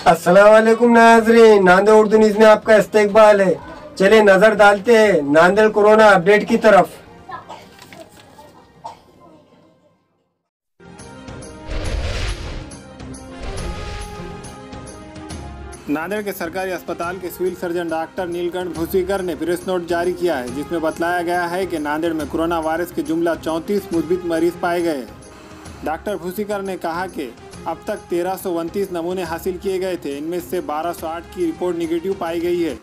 अस्सलाम वालेकुम नाज़रीन, नांदेड़ उर्दू न्यूज़ में आपका इस्तकबाल है। चलिए नजर डालते हैं नांदेड़ कोरोना अपडेट की तरफ। नांदेड़ के सरकारी अस्पताल के सिविल सर्जन डॉक्टर नीलकंठ भूसीकर ने प्रेस नोट जारी किया है, जिसमें बतलाया गया है कि नांदेड़ में कोरोना वायरस के जुमला 34 मुस्बित मरीज पाए गए। डॉक्टर भूसीकर ने कहा कि अब तक 1329 नमूने हासिल किए गए थे। इनमें से 1208 की रिपोर्ट निगेटिव पाई गई है।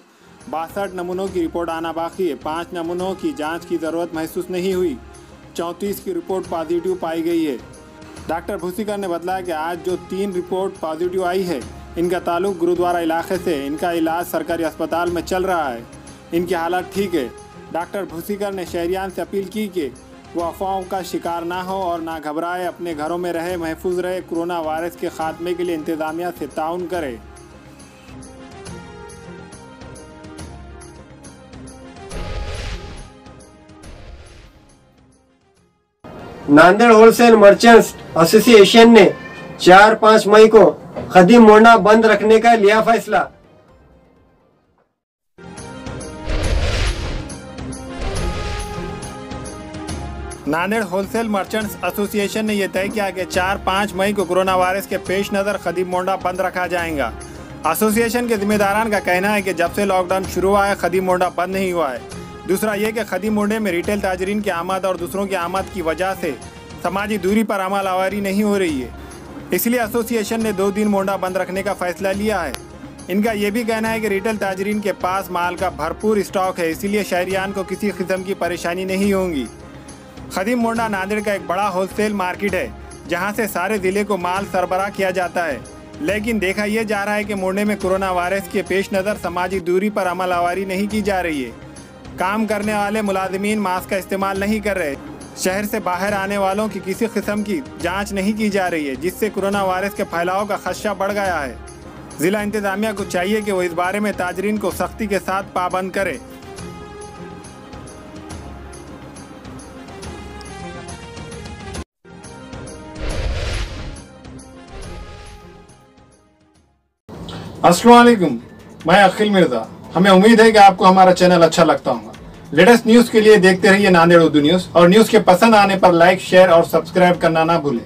62 नमूनों की रिपोर्ट आना बाकी है। 5 नमूनों की जांच की ज़रूरत महसूस नहीं हुई। 34 की रिपोर्ट पॉजिटिव पाई गई है। डॉक्टर भूसीकर ने बताया कि आज जो 3 रिपोर्ट पॉजिटिव आई है, इनका ताल्लुक गुरुद्वारा इलाके से। इनका इलाज सरकारी अस्पताल में चल रहा है। इनकी हालत ठीक है। डॉक्टर भूसीकर ने शहरियान से अपील की कि वो अफवाहों का शिकार ना हो और ना घबराए, अपने घरों में रहे, महफूज रहे। कोरोना वायरस के खात्मे के लिए इंतजामिया से ताउन करे। नांदेड़ होलसेल मर्चेंट्स एसोसिएशन ने 4-5 मई को खदीम मोंडा बंद रखने का लिया फैसला। नांदेड़ होलसेल मर्चेंट्स एसोसिएशन ने यह तय किया कि 4-5 मई को कोरोना वायरस के पेश नज़र खदीम मोंडा बंद रखा जाएगा। एसोसिएशन के जिम्मेदारान का कहना है कि जब से लॉकडाउन शुरू हुआ है, खदीम मोंडा बंद नहीं हुआ है। दूसरा ये कि खदीम मोंडे में रिटेल ताजरीन की आमद और दूसरों की आमद की वजह से समाजी दूरी पर अमल आवारी नहीं हो रही है। इसलिए एसोसिएशन ने 2 दिन मोंडा बंद रखने का फैसला लिया है। इनका ये भी कहना है कि रिटेल ताजरीन के पास माल का भरपूर स्टॉक है, इसीलिए शहरियान को किसी किस्म की परेशानी नहीं होगी। खदीम मोंडा नांदेड़ का एक बड़ा होलसेल मार्केट है, जहां से सारे ज़िले को माल सरबराह किया जाता है। लेकिन देखा यह जा रहा है कि मोंडे में कोरोना वायरस के पेश नज़र समाजी दूरी पर अमल आवारी नहीं की जा रही है। काम करने वाले मुलाजिमीन मास्क का इस्तेमाल नहीं कर रहे। शहर से बाहर आने वालों की किसी किस्म की जांच नहीं की जा रही है, जिससे कोरोना वायरस के फैलाव का खदशा बढ़ गया है। ज़िला इंतजामिया को चाहिए कि वो इस बारे में ताजरीन को सख्ती के साथ पाबंद करे। अस्सलाम वालेकुम, मैं अखिल मिर्जा। हमें उम्मीद है कि आपको हमारा चैनल अच्छा लगता होगा। लेटेस्ट न्यूज़ के लिए देखते रहिए नांदेड़ उर्दू न्यूज़, और न्यूज़ के पसंद आने पर लाइक, शेयर और सब्सक्राइब करना ना भूलें।